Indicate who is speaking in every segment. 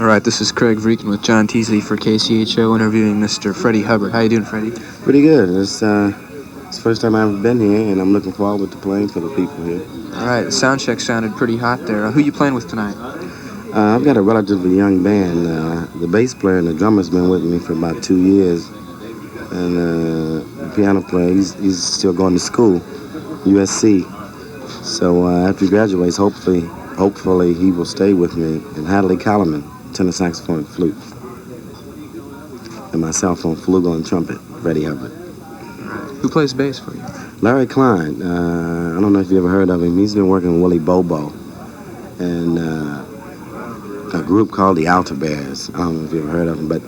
Speaker 1: All right, this is Craig Vreeken with John Teasley for KCHO interviewing Mr. Freddie Hubbard. How you doing, Freddie?
Speaker 2: Pretty good. It's the first time I've ever been here, and I'm looking forward to playing for the people here.
Speaker 1: All right, the sound check sounded pretty hot there. Who you playing with tonight?
Speaker 2: I've got a relatively young band. The bass player and the drummer's been with me for about 2 years, and the piano player, he's still going to school, USC. So after he graduates, hopefully he will stay with me. And Hadley Colliman, tenor saxophone and flute, and myself on flugelhorn and trumpet, Freddie Hubbard.
Speaker 1: Who plays bass for you?
Speaker 2: Larry Klein. I don't know if you ever heard of him. He's been working with Willie Bobo and a group called the Altar Bears. I don't know if you ever heard of him, but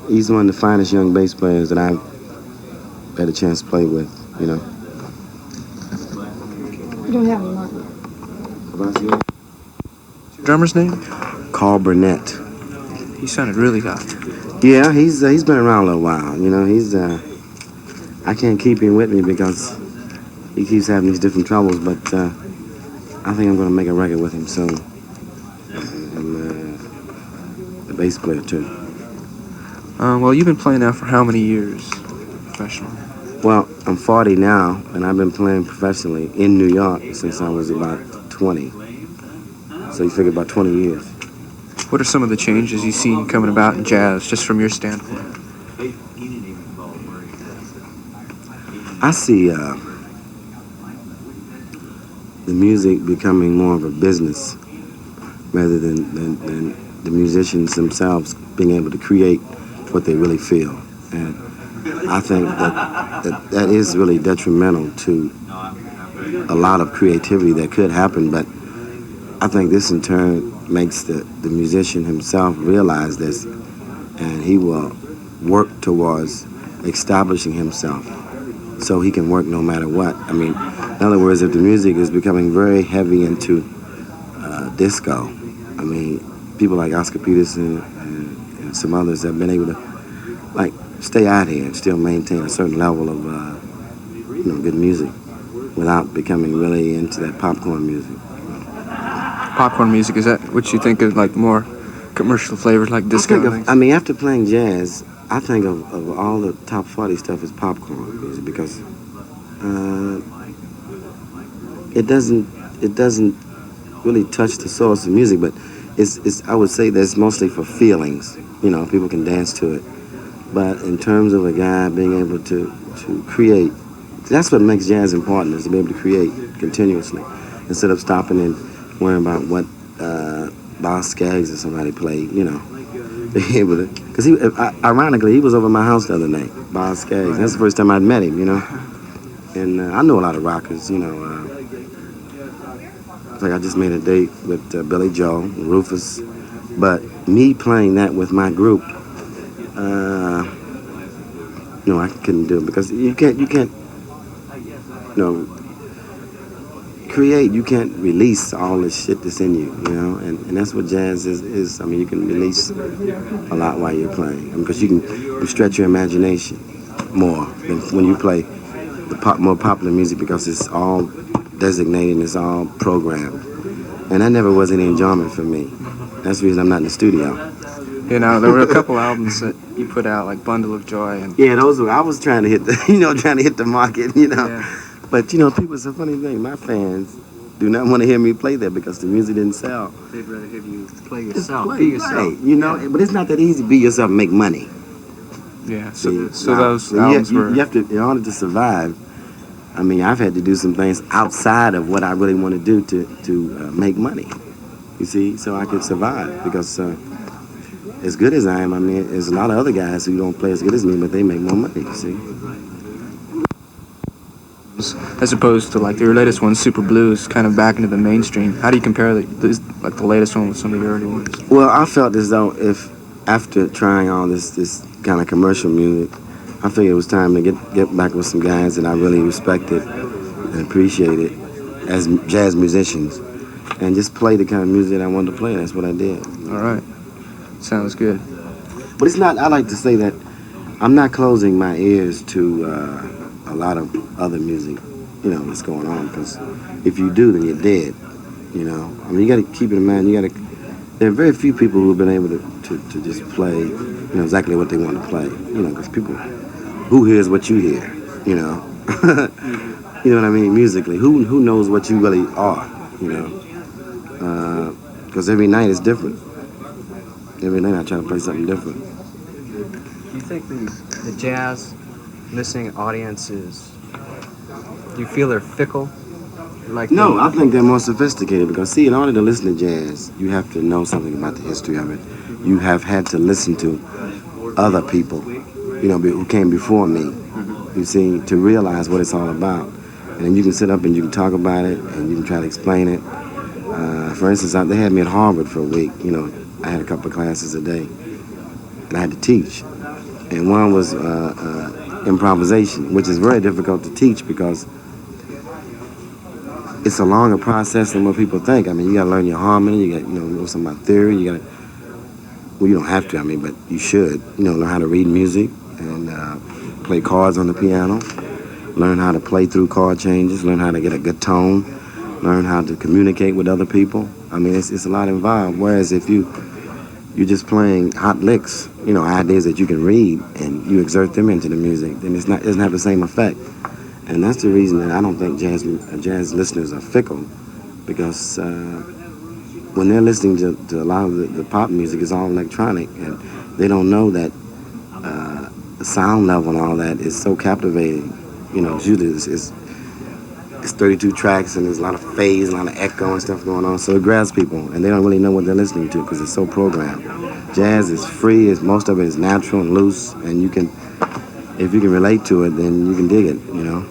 Speaker 2: he's one of the finest young bass players that I've had a chance to play with, you know.
Speaker 3: You don't have one.
Speaker 2: About you?
Speaker 1: Drummer's name?
Speaker 2: Carl Burnett.
Speaker 1: He sounded really hot.
Speaker 2: Yeah, he's been around a little while. You know, I can't keep him with me because he keeps having these different troubles, but I think I'm going to make a record with him soon. And the bass player, too.
Speaker 1: Well, you've been playing now for how many years professionally?
Speaker 2: Well, I'm 40 now, and I've been playing professionally in New York since I was about 20. So you figure about 20 years.
Speaker 1: What are some of the changes you've seen coming about in jazz, just from your standpoint?
Speaker 2: I see the music becoming more of a business rather than the musicians themselves being able to create what they really feel. And I think that is really detrimental to a lot of creativity that could happen, but I think this in turn makes the musician himself realize this, and he will work towards establishing himself so he can work no matter what. I mean, in other words, if the music is becoming very heavy into disco, I mean, people like Oscar Peterson and some others have been able to, like, stay out here and still maintain a certain level of, good music without becoming really into that popcorn music.
Speaker 1: Popcorn music, is that what you think of, like more commercial flavors like disco?
Speaker 2: After playing jazz, I think of all the top 40 stuff as popcorn music because it doesn't really touch the source of music, but it's I would say that's mostly for feelings. You know, people can dance to it. But in terms of a guy being able to create, that's what makes jazz important, is to be able to create continuously instead of stopping and worrying about what Boz Scaggs or somebody played, you know. Be able to, because ironically, he was over at my house the other night, Boz Scaggs. That's the first time I'd met him, you know. And I know a lot of rockers, you know. Like I just made a date with Billy Joel, and Rufus, but me playing that with my group, no, I couldn't do it because you can't, create. You can't release all this shit that's in you, you know, and that's what jazz is. I mean, you can release a lot while you're playing because you stretch your imagination more than when you play the more popular music because it's all designated and it's all programmed, and that never was any enjoyment for me. That's the reason I'm not in the studio.
Speaker 1: You know, there were a couple albums that you put out, like Bundle of Joy, and
Speaker 2: yeah, those were. I was trying to hit the market, you know. Yeah. But you know, people, it's a funny thing. My fans do not want to hear me play that because the music didn't sell.
Speaker 1: They'd rather hear you play yourself.
Speaker 2: Be yourself. Right, you know, but it's not that easy to be yourself and make money.
Speaker 1: Yeah. So those albums were.
Speaker 2: You have to, in order to survive. I mean, I've had to do some things outside of what I really want to do to make money. You see, so I could survive because. As good as I am, I mean, there's a lot of other guys who don't play as good as me, but they make more money, you see.
Speaker 1: As opposed to, like, your latest one, Super Blues, kind of back into the mainstream. How do you compare the latest one with some of the early ones?
Speaker 2: Well, I felt as though if, after trying all this kind of commercial music, I figured it was time to get back with some guys that I really respected and appreciated as jazz musicians and just play the kind of music that I wanted to play. That's what I did.
Speaker 1: All right. Sounds good.
Speaker 2: But it's not, I like to say that I'm not closing my ears to a lot of other music, you know, that's going on, because if you do, then you're dead, you know. I mean, you got to keep it in mind, you got to there are very few people who have been able to just play, you know, exactly what they want to play. You know, because people, who hears what you hear, you know? You know what I mean? Musically, who knows what you really are, you know? Because every night is different. Every night I try to play something different.
Speaker 3: Do you think the jazz listening audiences, do you feel they're fickle? Like
Speaker 2: No, I think they're more sophisticated because, see, in order to listen to jazz, you have to know something about the history of it. You have had to listen to other people, you know, who came before me, you see, to realize what it's all about. And then you can sit up and you can talk about it and you can try to explain it. For instance, they had me at Harvard for a week. You know, I had a couple of classes a day, and I had to teach. And one was improvisation, which is very difficult to teach because it's a longer process than what people think. I mean, you got to learn your harmony. You got, you know something about theory. You got to, well, you don't have to. I mean, but you should. You know, learn how to read music and play chords on the piano. Learn how to play through chord changes. Learn how to get a good tone. Learn how to communicate with other people. I mean, it's a lot involved. Whereas if you're just playing hot licks, you know, ideas that you can read, and you exert them into the music, then it doesn't have the same effect. And that's the reason that I don't think jazz listeners are fickle, because when they're listening to a lot of the pop music, it's all electronic, and they don't know that the sound level and all that is so captivating. You know, usually it's 32 tracks, and there's a lot of phase, a lot of echo and stuff going on, so it grabs people, and they don't really know what they're listening to because it's so programmed. Jazz is free, most of it is natural and loose, and if you can relate to it, then you can dig it, you know.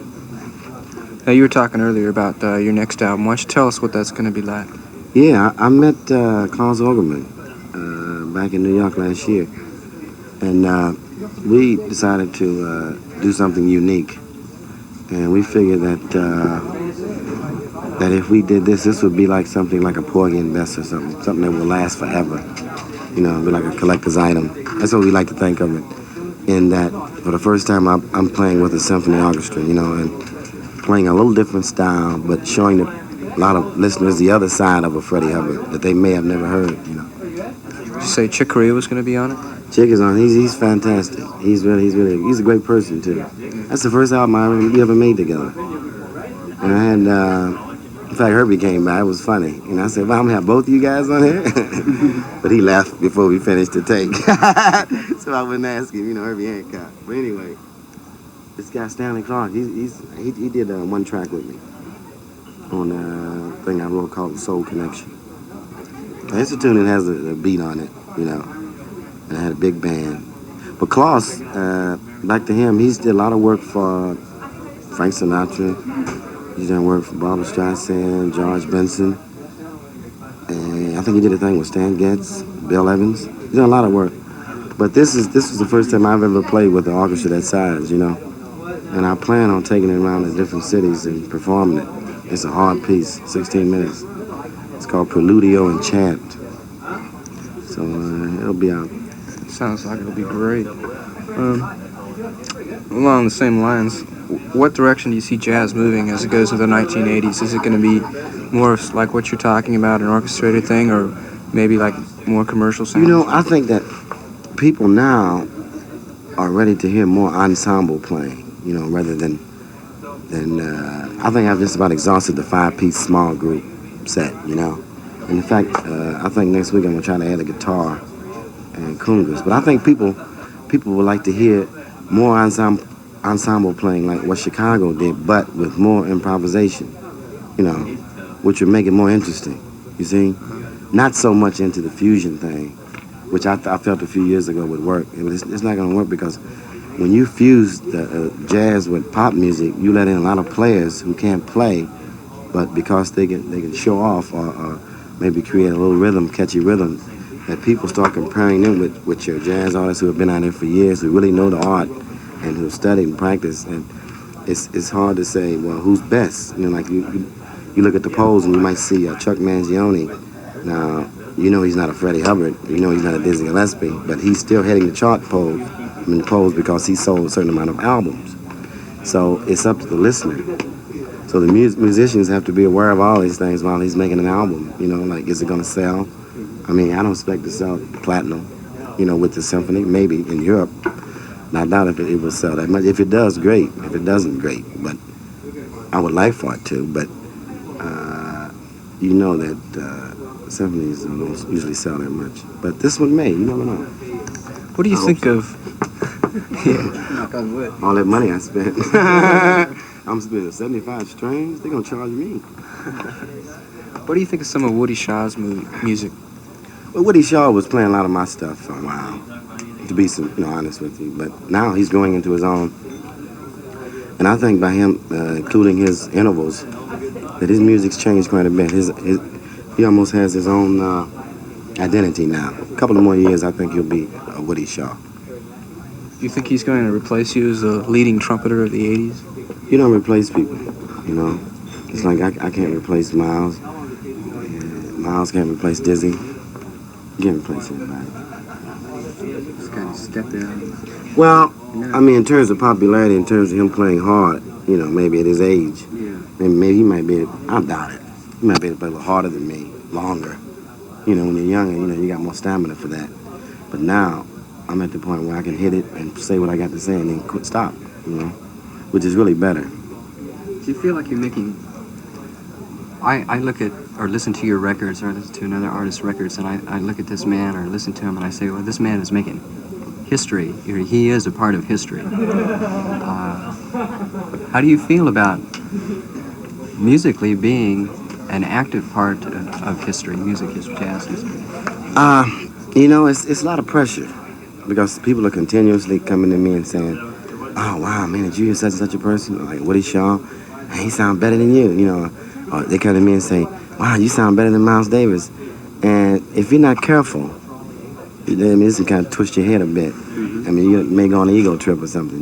Speaker 1: Now, you were talking earlier about your next album. Why don't you tell us what that's going to be like?
Speaker 2: Yeah, I met Klaus Ogerman back in New York last year, and we decided to do something unique. And we figured that if we did this would be like something like a Porgy and Bess or something that will last forever. You know, be like a collector's item. That's what we like to think of it. In that, for the first time, I'm playing with a symphony orchestra, you know, and playing a little different style, but showing a lot of listeners the other side of a Freddie Hubbard that they may have never heard, you know.
Speaker 1: Did you say Chick Corea was going to be on it?
Speaker 2: Chick is on. He's fantastic. He's a great person too. That's the first album we ever made together. And I had, in fact, Herbie came by. It was funny. And I said, well, I'm gonna have both of you guys on here. But he left before we finished the take. So I wouldn't ask him, you know, Herbie Hancock. But anyway, this guy Stanley Clarke, he did one track with me on a thing I wrote called Soul Connection. Now, it's a tune that has a beat on it, you know. And I had a big band. But Klaus, back to him, he's did a lot of work for Frank Sinatra. He's done work for Barbra Streisand, George Benson. And I think he did a thing with Stan Getz, Bill Evans. He's done a lot of work. But this was the first time I've ever played with an orchestra that size, you know. And I plan on taking it around to different cities and performing it. It's a hard piece, 16 minutes. It's called Preludio and Chant. So it'll be out.
Speaker 1: Sounds like it'll be great. Along the same lines, what direction do you see jazz moving as it goes to the 1980s? Is it going to be more of like what you're talking about, an orchestrated thing, or maybe like more commercial sound?
Speaker 2: You know, I think that people now are ready to hear more ensemble playing, you know, rather than I think I've just about exhausted the 5-piece small group set, you know. And in fact, I think next week I'm going to try to add a guitar and congas. But I think people would like to hear more ensemble playing like what Chicago did, but with more improvisation, you know, which would make it more interesting, you see? Not so much into the fusion thing, which I felt a few years ago would work. It's not going to work because when you fuse the jazz with pop music, you let in a lot of players who can't play, but because they can show off or maybe create a little rhythm, catchy rhythm, that people start comparing them with your jazz artists who have been out there for years, who really know the art and who study and practice. And it's hard to say, well, who's best? You know, like you look at the polls and you might see Chuck Mangione. Now, you know he's not a Freddie Hubbard, you know he's not a Dizzy Gillespie, but he's still heading the chart polls because he sold a certain amount of albums. So it's up to the listener. So the musicians have to be aware of all these things while he's making an album. You know, like, is it going to sell? I mean, I don't expect to sell platinum, with the symphony. Maybe in Europe. And I doubt if it will sell that much. If it does, great. If it doesn't, great. But I would like for it to. But you know that symphonies don't usually sell that much. But this one may. You never know.
Speaker 1: What do you think of?
Speaker 3: Knock on wood.
Speaker 2: All that money I spent. I'm spending 75 strings. They're gonna charge me.
Speaker 1: What do you think of some of Woody Shaw's music?
Speaker 2: Well, Woody Shaw was playing a lot of my stuff for a while, to be honest with you. But now he's going into his own. And I think by him including his intervals, that his music's changed quite a bit. He almost has his own identity now. A couple of more years, I think he'll be a Woody Shaw.
Speaker 1: Do you think he's going to replace you as the leading trumpeter of the 80s?
Speaker 2: You don't replace people, It's like I can't replace Miles. Miles can't replace Dizzy. You can't replace anybody.
Speaker 3: Just kind of step in.
Speaker 2: Well, I mean, in terms of popularity, in terms of him playing hard, maybe at his age,
Speaker 3: Yeah.
Speaker 2: maybe he might be, I doubt it. He might be able to play a little harder than me, longer. When you're younger, you got more stamina for that. But now, I'm at the point where I can hit it and say what I got to say and then stop, which is really better.
Speaker 3: Do you feel like you're making... I look at or listen to your records or listen to another artist's records, and I look at this man or listen to him and I say, well, this man is making history. He is a part of history. How do you feel about musically being an active part of history, music history, jazz history?
Speaker 2: It's a lot of pressure because people are continuously coming to me and saying, oh, wow, man, did you hear such and such a person? Like Woody Shaw, hey, he sound better than you, Or they come to me and say, wow, you sound better than Miles Davis. And if you're not careful, this can kind of twist your head a bit. I mean, you may go on an ego trip or something,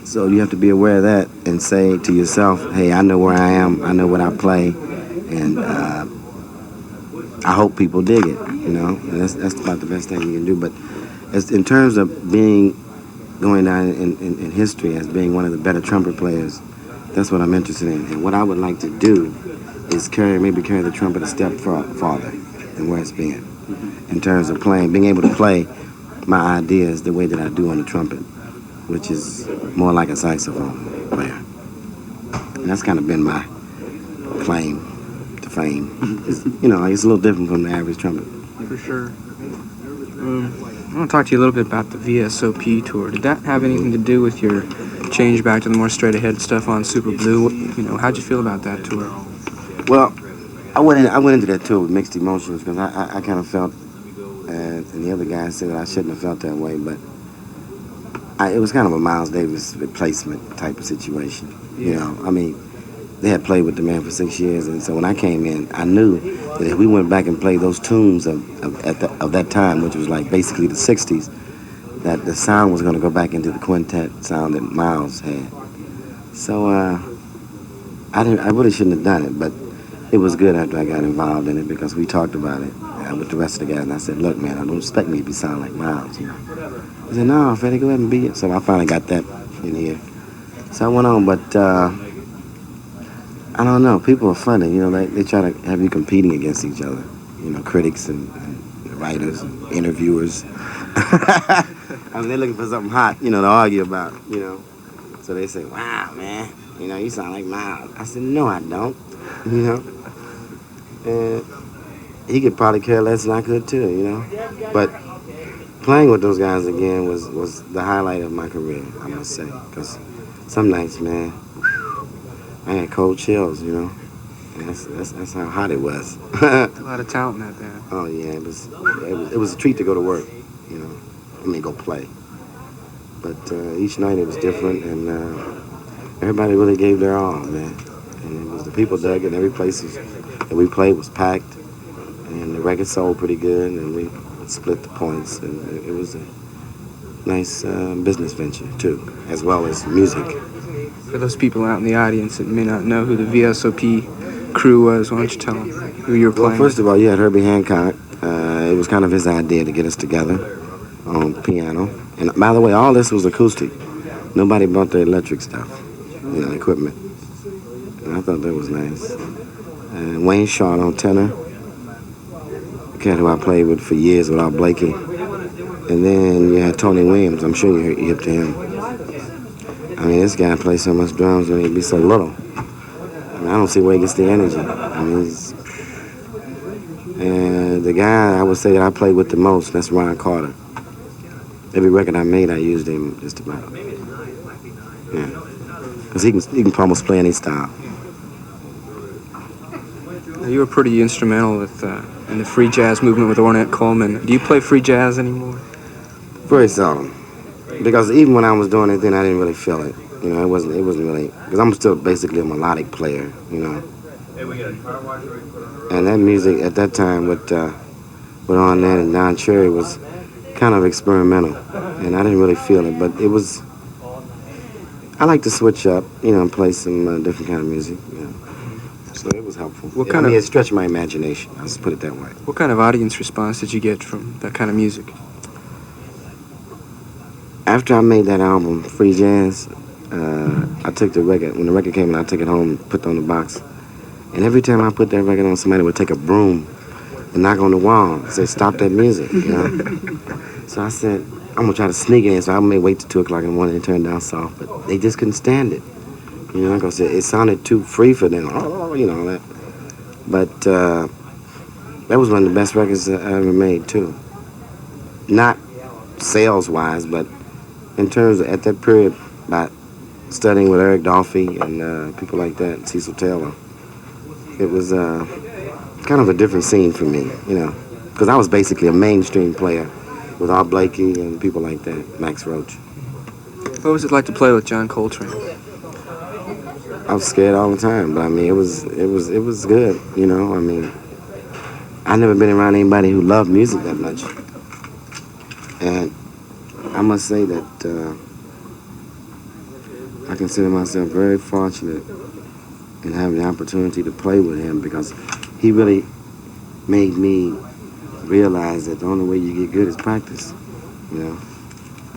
Speaker 2: So you have to be aware of that and say to yourself, hey, I know where I am, I know what I play, and I hope people dig it, And that's about the best thing you can do. But in terms of going down in history as being one of the better trumpet players, that's what I'm interested in. And what I would like to do is carry the trumpet a step farther than where it's been. In terms of being able to play my ideas the way that I do on the trumpet, which is more like a saxophone player. And that's kind of been my claim to fame. It's a little different from the average trumpet.
Speaker 1: For sure. I want to talk to you a little bit about the VSOP tour. Did that have anything to do with your change back to the more straight-ahead stuff on Super Blue? How'd you feel about that tour?
Speaker 2: Well, I went into that tour with mixed emotions because I kind of felt, and the other guys said that I shouldn't have felt that way, but it was kind of a Miles Davis replacement type of situation. I mean, they had played with the man for 6 years, and so when I came in, I knew that if we went back and played those tunes of that time, which was like basically the 60s, that the sound was going to go back into the quintet sound that Miles had. So I really shouldn't have done it, but it was good after I got involved in it because we talked about it with the rest of the guys, and I said, look, man, I don't expect me to sound like Miles. He said, no, Freddie, go ahead and be it. So I finally got that in here. So I went on, but I don't know. People are funny. They try to have you competing against each other. Critics and writers and interviewers. I mean, they're looking for something hot, to argue about, So they say, wow, man, you sound like Miles. I said, no, I don't, And he could probably care less than I could too, But playing with those guys again was the highlight of my career, I must say. Because some nights, man, I had cold chills, And that's how hot it was.
Speaker 1: A lot of talent in that band.
Speaker 2: Oh yeah, it was a treat to go to work, go play. But each night it was different, and everybody really gave their all, man. And the people dug it. Every place that we played was packed, and the record sold pretty good, and we split the points, and it was a nice business venture too, as well as music.
Speaker 1: For those people out in the audience that may not know who the VSOP crew was, why don't you tell them who you were playing?
Speaker 2: Well, first of all, you had Herbie Hancock. It was kind of his idea to get us together on piano. And by the way, all this was acoustic. Nobody brought the electric stuff, equipment. And I thought that was nice. And Wayne Short on tenor. cat who I played with for years without Blakey. And then you had Tony Williams. I'm sure you hip to him. I mean, this guy plays so much drums when he'd be so little. I mean, I don't see where he gets the energy. I mean, and the guy I would say that I played with the most, that's Ron Carter. Every record I made, I used him just about. Yeah. Because he can almost play any style.
Speaker 1: You were pretty instrumental with in the free jazz movement with Ornette Coleman. Do you play free jazz anymore?
Speaker 2: Very seldom. Because even when I was doing it then, I didn't really feel it. You know, it wasn't really, because I'm still basically a melodic player, you know. And that music at that time with Ornette and Don Cherry was kind of experimental, and I didn't really feel it, but it was, I like to switch up, you know, and play some different kind of music, you know. So it was helpful. It stretched my imagination, I'll just put it that way.
Speaker 1: What kind of audience response did you get from that kind of music?
Speaker 2: After I made that album, Free Jazz, I took the record, when the record came out, I took it home, put it on the box. And every time I put that record on, somebody would take a broom and knock on the wall and say, stop that music, you know? So I said, I'm gonna try to sneak it in, so I may wait till 2 o'clock in the morning and turn it down soft, but they just couldn't stand it. You know, because it sounded too free for them, you know, that. But that was one of the best records I ever made, too. Not sales-wise, but in terms of, at that period, by studying with Eric Dolphy and people like that, Cecil Taylor, it was kind of a different scene for me, you know, because I was basically a mainstream player with Art Blakey and people like that, Max Roach.
Speaker 1: What was it like to play with John Coltrane?
Speaker 2: I was scared all the time, but I mean, it was good, you know. I mean, I never been around anybody who loved music that much, and I must say that I consider myself very fortunate in having the opportunity to play with him, because he really made me realize that the only way you get good is practice, you know,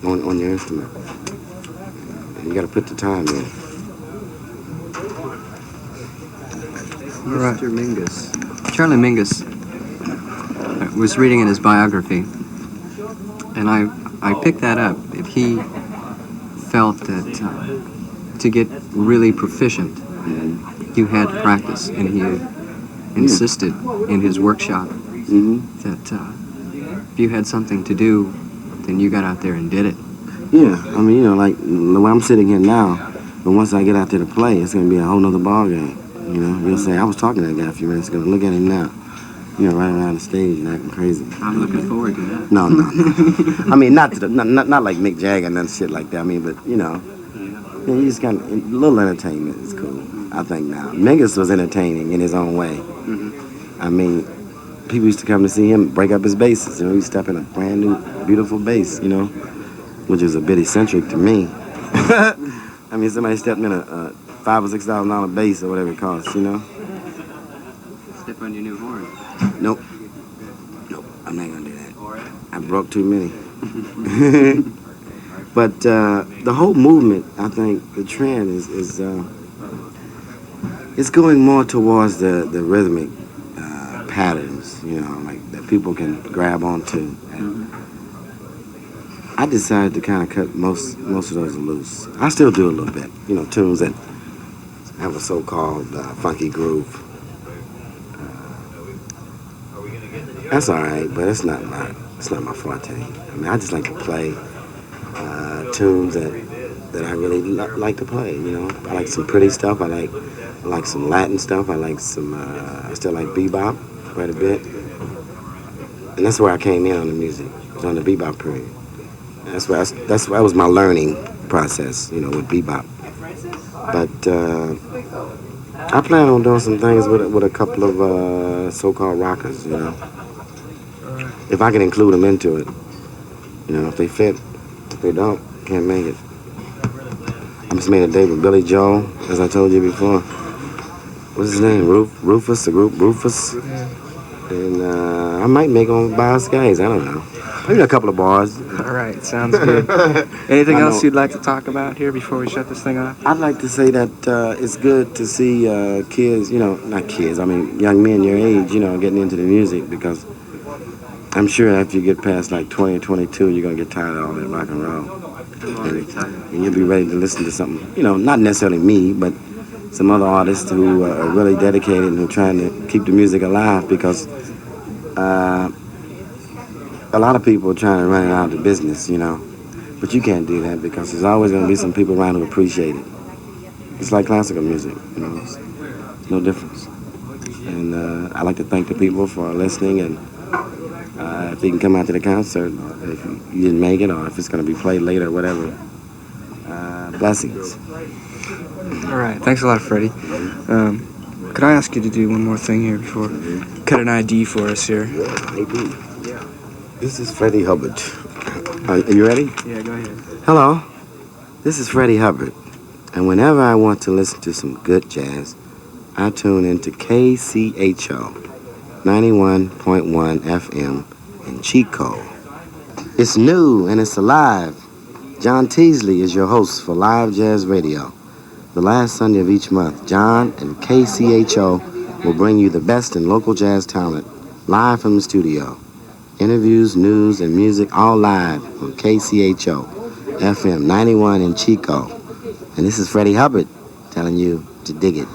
Speaker 2: on your instrument. And you got to put the time in.
Speaker 3: Right. Mr. Mingus. Charlie Mingus was reading in his biography, and I picked that up. If he felt that to get really proficient, you had to practice, and he insisted in his workshop that if you had something to do, then you got out there and did it.
Speaker 2: Yeah, I mean, you know, like the way I'm sitting here now, but once I get out there to play, it's going to be a whole nother ball game. You know, you'll say, I was talking to that guy a few minutes ago. Look at him now. You know, right around the stage and acting crazy.
Speaker 3: I'm looking forward to that.
Speaker 2: No. I mean, not like Mick Jagger and shit like that. I mean, but, you know, you just kind of, a little entertainment is cool, I think now. Mingus was entertaining in his own way. I mean, people used to come to see him break up his basses. You know, he'd step in a brand new, beautiful bass, you know, which is a bit eccentric to me. I mean, somebody stepped in a $5,000 or $6,000 bass or whatever it costs, you know?
Speaker 3: Step on your new horn.
Speaker 2: Nope, I'm not gonna do that. I broke too many. But the whole movement, I think, the trend is it's going more towards the rhythmic patterns, you know, like that people can grab onto. And I decided to kind of cut most of those loose. I still do a little bit, you know, tunes that have a so-called funky groove. That's all right, but it's not my forte. I mean, I just like to play tunes that I really like to play. You know, I like some pretty stuff. I like some Latin stuff. I like some. I still like bebop quite a bit, and that's where I came in on the music. It was on the bebop period. And that was my learning process. You know, with bebop. But I plan on doing some things with a couple of so-called rockers. You know, if I can include them into it. You know, if they fit. If they don't, can't make it. I just made a date with Billy Joel, as I told you before. What's his name? Rufus, the group Rufus. And I might make them by us guys. I don't know. Maybe a couple of bars.
Speaker 1: All right, sounds good. Anything else you'd like to talk about here before we shut this thing off?
Speaker 2: I'd like to say that it's good to see kids, you know, not kids, I mean young men your age, you know, getting into the music, because I'm sure after you get past like 20 or 22, you're going to get tired of all that rock and roll. And you'll be ready to listen to something, you know, not necessarily me, but some other artists who are really dedicated and who are trying to keep the music alive, because a lot of people are trying to run it out of business, you know. But you can't do that, because there's always going to be some people around who appreciate it. It's like classical music, you know. It's no difference. And I'd like to thank the people for listening, and if they can come out to the concert, if you didn't make it, or if it's going to be played later or whatever, blessings.
Speaker 1: All right. Thanks a lot, Freddie. Could I ask you to do one more thing here before cut an ID for us here?
Speaker 2: ID. This is Freddie Hubbard. Are you ready?
Speaker 1: Yeah, go ahead.
Speaker 2: Hello. This is Freddie Hubbard. And whenever I want to listen to some good jazz, I tune into KCHO 91.1 FM in Chico. It's new and it's alive. John Teasley is your host for Live Jazz Radio. The last Sunday of each month, John and KCHO will bring you the best in local jazz talent, live from the studio. Interviews, news, and music, all live on KCHO FM 91 in Chico. And this is Freddie Hubbard telling you to dig it.